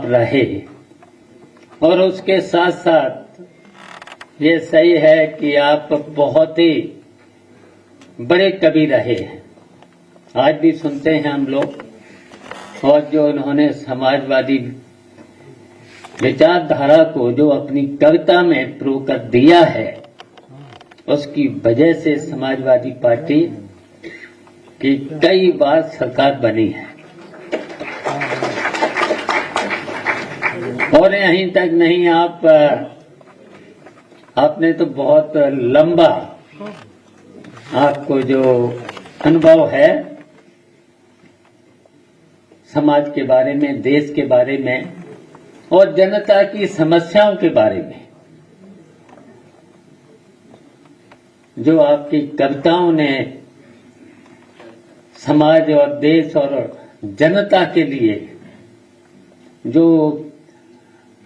रहे, और उसके साथ साथ ये सही है कि आप बहुत ही बड़े कवि रहे हैं। आज भी सुनते हैं हम लोग, और जो उन्होंने समाजवादी विचारधारा को जो अपनी कविता में प्रूव कर दिया है, उसकी वजह से समाजवादी पार्टी की कई बार सरकार बनी है। और यहीं तक नहीं, आपने तो बहुत लंबा आपको जो अनुभव है समाज के बारे में, देश के बारे में और जनता की समस्याओं के बारे में, जो आपकी कविताओं ने समाज और देश और जनता के लिए, जो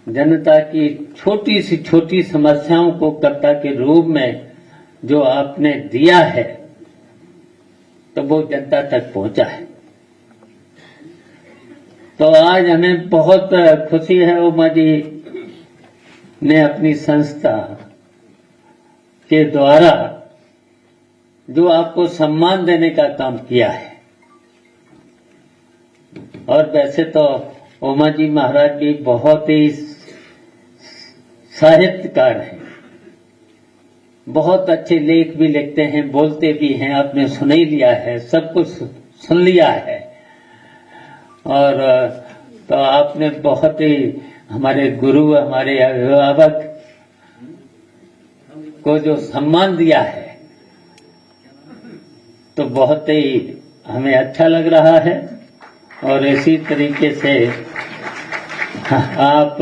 जनता की छोटी सी छोटी समस्याओं को कविता के रूप में जो आपने दिया है, तो वो जनता तक पहुंचा है। तो आज हमें बहुत खुशी है, उमा जी ने अपनी संस्था के द्वारा जो आपको सम्मान देने का काम किया है। और वैसे तो उमा जी महाराज भी बहुत ही साहित्यकार हैं, बहुत अच्छे लेख भी लिखते हैं, बोलते भी हैं, आपने सुन ही लिया है, सब कुछ सुन लिया है। और तो आपने बहुत ही हमारे गुरु, हमारे अभिभावक को जो सम्मान दिया है, तो बहुत ही हमें अच्छा लग रहा है। और इसी तरीके से आप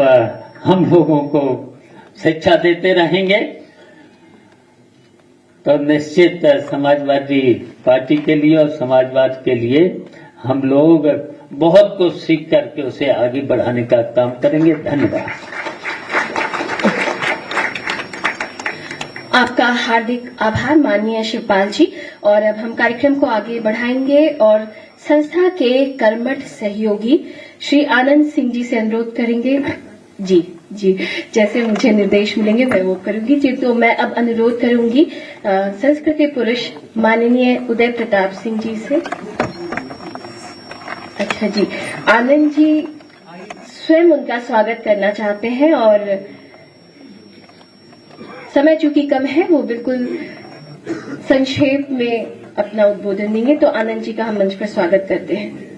हम लोगों को शिक्षा देते रहेंगे, तो निश्चित समाजवादी पार्टी के लिए और समाजवाद के लिए हम लोग बहुत कुछ सीख करके उसे आगे बढ़ाने का काम करेंगे। धन्यवाद। आपका हार्दिक आभार माननीय शिवपाल जी। और अब हम कार्यक्रम को आगे बढ़ाएंगे और संस्था के कर्मठ सहयोगी श्री आनंद सिंह जी से अनुरोध करेंगे। जी, जैसे मुझे निर्देश मिलेंगे मैं वो करूंगी जी। तो मैं अब अनुरोध करूंगी संस्कृत के पुरुष माननीय उदय प्रताप सिंह जी से। अच्छा जी, आनंद जी स्वयं उनका स्वागत करना चाहते हैं, और समय चूंकि कम है, वो बिल्कुल संक्षेप में अपना उद्बोधन देंगे। तो आनंद जी का हम मंच पर स्वागत करते हैं।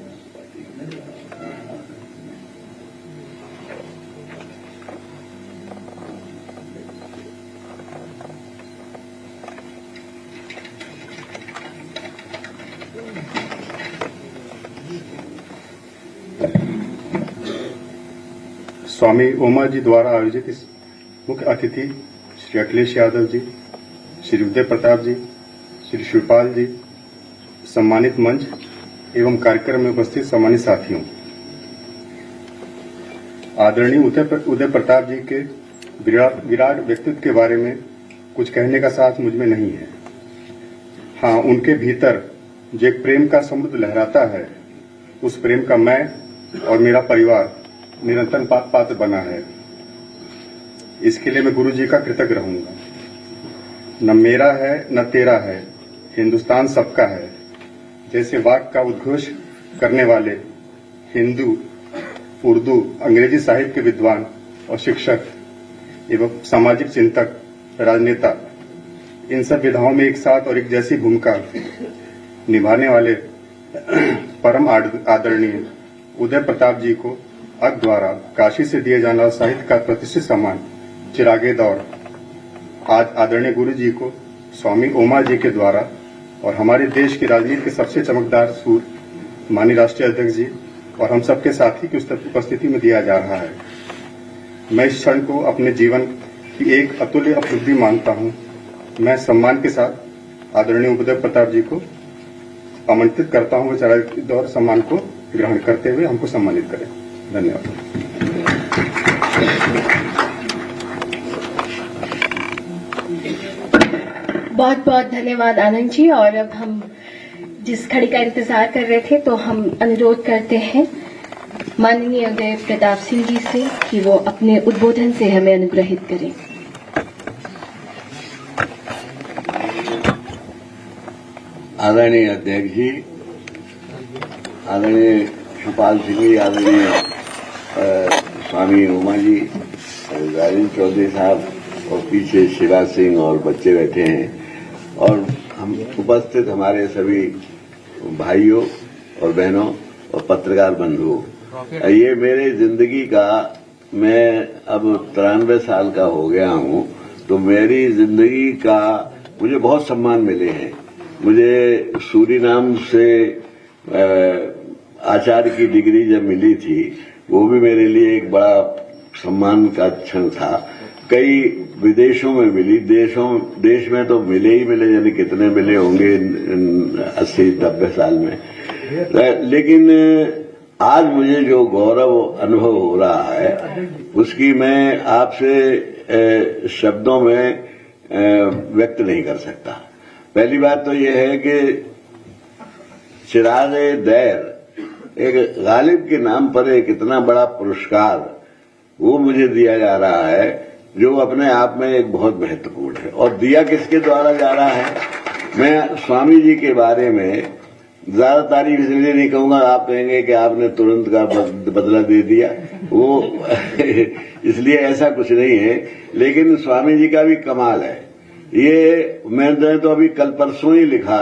स्वामी उमा जी द्वारा आयोजित इस मुख्य अतिथि श्री अखिलेश यादव जी, श्री उदय प्रताप जी, श्री शिवपाल जी, सम्मानित मंच एवं कार्यक्रम में उपस्थित सम्मानित साथियों, आदरणीय उदय प्रताप जी के विराट व्यक्तित्व के बारे में कुछ कहने का साथ मुझ में नहीं है। हाँ, उनके भीतर जो एक प्रेम का समुद्र लहराता है, उस प्रेम का मैं और मेरा परिवार निरंतर पात्र बना है। इसके लिए मैं गुरु जी का कृतज्ञ रहूंगा। न मेरा है न तेरा है, हिंदुस्तान सबका है, जैसे वाक्य का उद्घोष करने वाले हिंदू, उर्दू, अंग्रेजी साहित्य के विद्वान और शिक्षक एवं सामाजिक चिंतक, राजनेता, इन सब विधाओं में एक साथ और एक जैसी भूमिका निभाने वाले परम आदरणीय उदय प्रताप जी को अक द्वारा काशी से दिए जाने वाला साहित्य का प्रतिष्ठित सम्मान चिरागे दौर आज आदरणीय गुरु जी को स्वामी उमा जी के द्वारा और हमारे देश की राजनीति के सबसे चमकदार सूर माननीय राष्ट्रीय अध्यक्ष जी और हम सबके साथी की उपस्थिति में दिया जा रहा है। मैं इस क्षण को अपने जीवन की एक अतुल्य उपलब्धि मानता हूँ। मैं सम्मान के साथ आदरणीय उदय प्रताप जी को आमंत्रित करता हूँ चिरागे दौर सम्मान को ग्रहण करते हुए हमको सम्मानित करें। धन्यवाद। बहुत बहुत धन्यवाद आनंद जी। और अब हम जिस घड़ी का इंतजार कर रहे थे, तो हम अनुरोध करते हैं माननीय अजय प्रताप सिंह जी से कि वो अपने उद्बोधन से हमें अनुग्रहित करें। आदरणीय अध्यक्ष जी, आदरणीय शिवपाल सिंह जी, आदरणीय स्वामी उमा जी, राजेंद्र चौधरी साहब और पीछे शिवराज सिंह और बच्चे बैठे हैं और हम उपस्थित हमारे सभी भाइयों और बहनों और पत्रकार बंधुओं, ये मेरे जिंदगी का, मैं अब 93 साल का हो गया हूं, तो मेरी जिंदगी का मुझे बहुत सम्मान मिले हैं। मुझे सूरीनाम से आचार्य की डिग्री जब मिली थी, वो भी मेरे लिए एक बड़ा सम्मान का क्षण था। कई विदेशों में मिली, देश में तो मिले ही मिले, यानी कितने मिले होंगे 80-90 साल में, लेकिन आज मुझे जो गौरव अनुभव हो रहा है उसकी मैं आपसे शब्दों में व्यक्त नहीं कर सकता। पहली बात तो यह है कि चिराग दैर, एक गालिब के नाम पर एक इतना बड़ा पुरस्कार वो मुझे दिया जा रहा है जो अपने आप में एक बहुत महत्वपूर्ण है। और दिया किसके द्वारा जा रहा है? मैं स्वामी जी के बारे में ज्यादा तारीफ इसलिए नहीं कहूंगा, आप कहेंगे कि आपने तुरंत का बदला दे दिया, वो इसलिए ऐसा कुछ नहीं है। लेकिन स्वामी जी का भी कमाल है। ये मैंने तो अभी कल परसों ही लिखा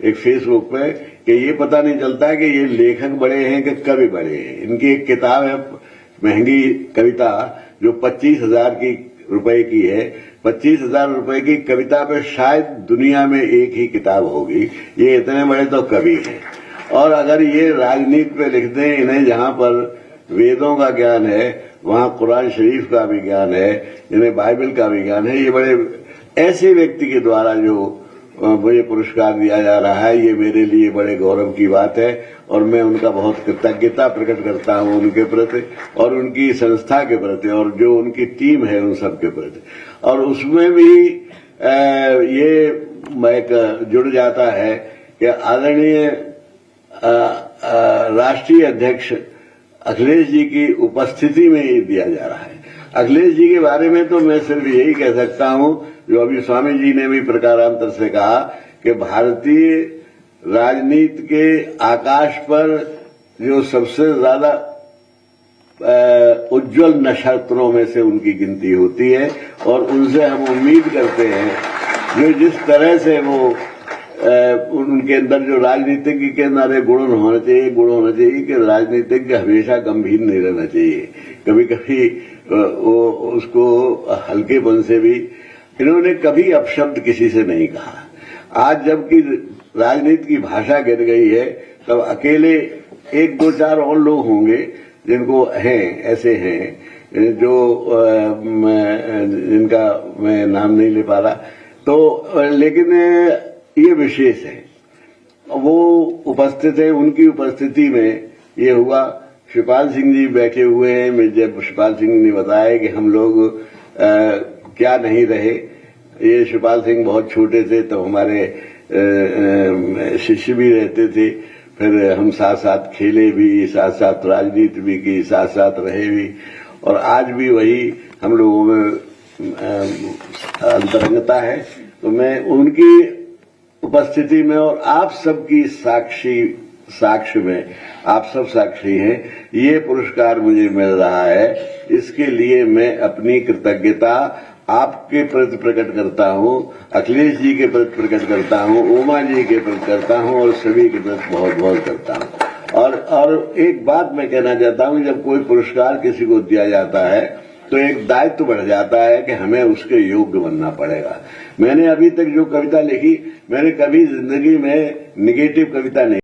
एक फेसबुक पे कि ये पता नहीं चलता कि ये लेखक बड़े हैं कि कवि बड़े हैं। इनकी एक किताब है, महंगी कविता, जो 25,000 रुपए की है। 25,000 रुपए की कविता पे शायद दुनिया में एक ही किताब होगी। ये इतने बड़े तो कवि हैं। और अगर ये राजनीति पे लिखते हैं, इन्हें जहां पर वेदों का ज्ञान है, वहां कुरान शरीफ का भी ज्ञान है, इन्हें बाइबल का भी ज्ञान है। ये बड़े ऐसे व्यक्ति के द्वारा जो मुझे पुरस्कार दिया जा रहा है, ये मेरे लिए बड़े गौरव की बात है और मैं उनका बहुत कृतज्ञता प्रकट करता हूं उनके प्रति और उनकी संस्था के प्रति और जो उनकी टीम है उन सब के प्रति। और उसमें भी ये एक जुड़ जाता है कि आदरणीय राष्ट्रीय अध्यक्ष अखिलेश जी की उपस्थिति में ये दिया जा रहा है। अखिलेश जी के बारे में तो मैं सिर्फ यही कह सकता हूं, जो अभी स्वामी जी ने भी प्रकारांतर से कहा कि भारतीय राजनीति के आकाश पर जो सबसे ज्यादा उज्जवल नक्षत्रों में से उनकी गिनती होती है और उनसे हम उम्मीद करते हैं जो जिस तरह से वो उनके अंदर जो राजनीतिज्ञ के अंदर गुण होना चाहिए कि राजनीतिज्ञ हमेशा गंभीर नहीं रहना चाहिए। कभी कभी वो उसको हल्केपन से भी, इन्होंने कभी अपशब्द किसी से नहीं कहा। आज जबकि राजनीति की भाषा गिर गई है, तब अकेले 1-2-4 और लोग होंगे जिनको हैं, ऐसे हैं जो जिनका मैं नाम नहीं ले पा रहा, तो लेकिन ये विशेष है, वो उपस्थित है। उनकी उपस्थिति में ये हुआ। शिवपाल सिंह जी बैठे हुए हैं। मैं जब शिवपाल सिंह ने बताया कि हम लोग क्या नहीं रहे, ये शिवपाल सिंह बहुत छोटे थे तो हमारे शिष्य भी रहते थे, फिर हम साथ साथ खेले भी, साथ साथ राजनीति भी की, साथ साथ रहे भी, और आज भी वही हम लोगों में अंतरंगता है। तो मैं उनकी उपस्थिति में और आप सबकी साक्ष्य में, आप सब साक्षी हैं, ये पुरस्कार मुझे मिल रहा है। इसके लिए मैं अपनी कृतज्ञता आपके प्रति प्रकट करता हूं, अखिलेश जी के प्रति प्रकट करता हूं, उमा जी के प्रति करता हूं और सभी के प्रति बहुत बहुत करता हूं। और एक बात मैं कहना चाहता हूं, जब कोई पुरस्कार किसी को दिया जाता है तो एक दायित्व बढ़ जाता है कि हमें उसके योग्य बनना पड़ेगा। मैंने अभी तक जो कविता लिखी, मैंने कभी जिंदगी में निगेटिव कविता नहीं